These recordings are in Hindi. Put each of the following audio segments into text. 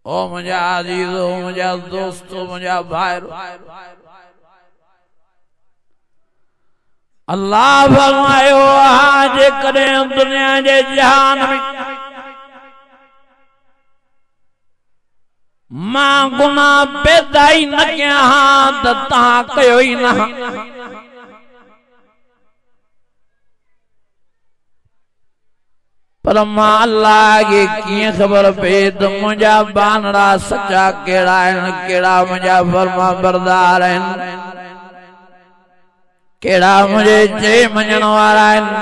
ओ मुझा अजीजो, मुझा दोस्तों, मुझा भाइरो, अल्लाह फरमायो आज करें दुनिया जे जहान में मां गुनाह पैदा ही न किया त तहां कयो ही न। पर मां अल्लाह के कीअं ख़बर पए त मुंहिंजा बानड़ा सच्चा कहिड़ा आहिनि, कहिड़ा मुंहिंजा फर्मा बरदार आहिनि, कहिड़ा मुझे चए मञण वारा आहिनि।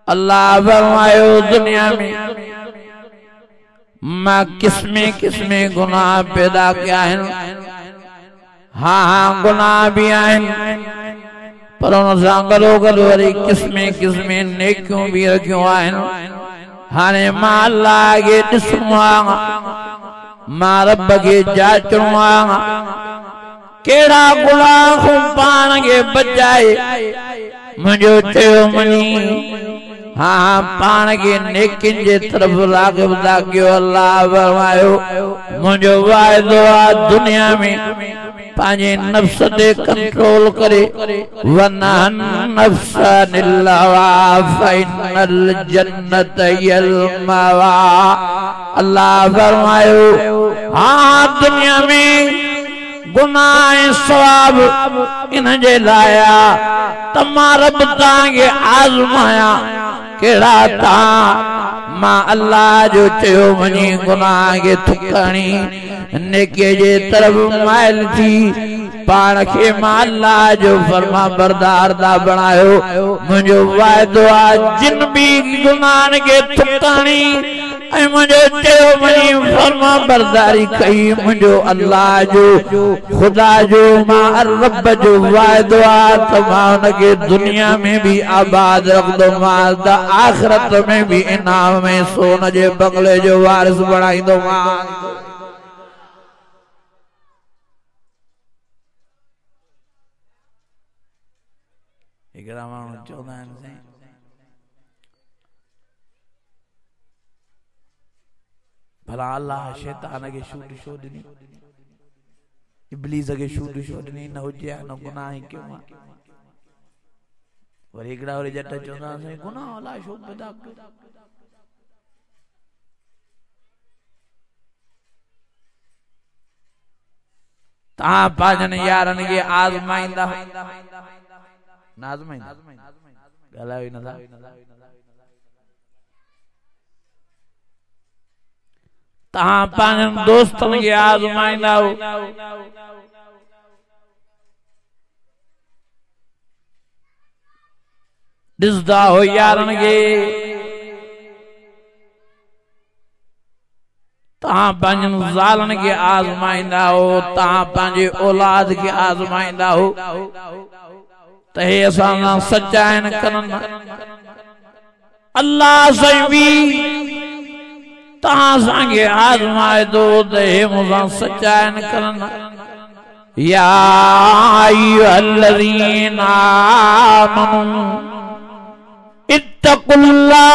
अल्लाह फरमायो दुनिया में मां किस्में किस्में गुनाह पैदा किया आहिनि। हाँ गुनाह भी आहिनि, पर उन सां गॾोगॾु वरी किस्में किस्में नेकियूं भी रखियूं आहिनि। हाणे मां अल्लाह खे ॾिसणो आहे, मां रब खे जाचणो आहे केड़ा गुनाह पान के बचाए मुझो चयो मनी। हाँ पान के नेकिन जे तरफ राग़िब था कयो। अल्लाह फरमायो मुझो वायदो आ दुनिया में पांजे नफ्स ते कंट्रोल करे, वरना नफ्स निल्लावा फइनल जन्नत यल मावा। अल्लाह फरमायो हाँ दुनिया में गुनाह सवाब इन जे लाया तमा रब तांगे आजमाया केड़ा ता मां अल्लाह जो चयो मनी गुनाह के थुकणी नेके जे तरफ माइल थी पान के मां अल्लाह जो फरमा बरदार दा बनायो। मुझो वायदो आ जिन भी गुनाह के थुकणी मुझे चयो मनी फरमा बरदारी कई मुझो अल्लाह जो खुदा जो मां रब जो वायदो आ तो मां उनके दुनिया में भी आबाद रख दो, मां आखिरत में भी इनाम में सोन जे बंगले जो वारिस बनाई दो। मां हिकिड़ा माण्हू चवंदा आहिनि भला अल्लाह शैतान के छूट छो ॾिनी, इब्लीस के छूट छो ॾिनी, न हुजे न गुनाह क्यों। वरी हिकिड़ा वरी जट चवंदा गुनाह अल्लाह छो पैदा कयो। तव्हां पंहिंजनि यारनि खे आज़माईंदा न आज़माईंदा ॻाल्हायो ई नथा। तहां पंहिंजनि दोस्तनि खे आज़माईंदा हो, ॾिसंदा हो यारनि खे। तहां पंहिंजनि ज़ालनि खे आज़माईंदा हो, तहां पंहिंजे औलाद खे आज़माईंदा हो त हे असां सां सचा आहिनि कनि। अल्लाह साईं बि तहां संगे आज़माए दो ते मुसां सच्चा आहिनि कनि। या अय्युहल्लज़ीना आमनू इत्तक़ुल्लाह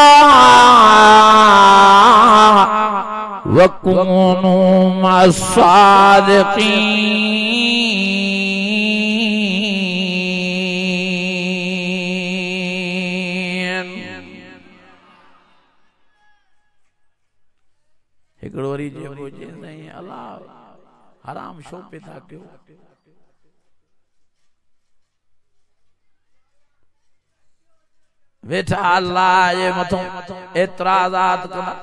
वकूनू मस्सादिक़ीन। हिकिड़ो वरी जेको चवंदा अल्लाह हराम छो पैदा कयो। वेठा अल्लाह जे मथों एतराज़ात कंदा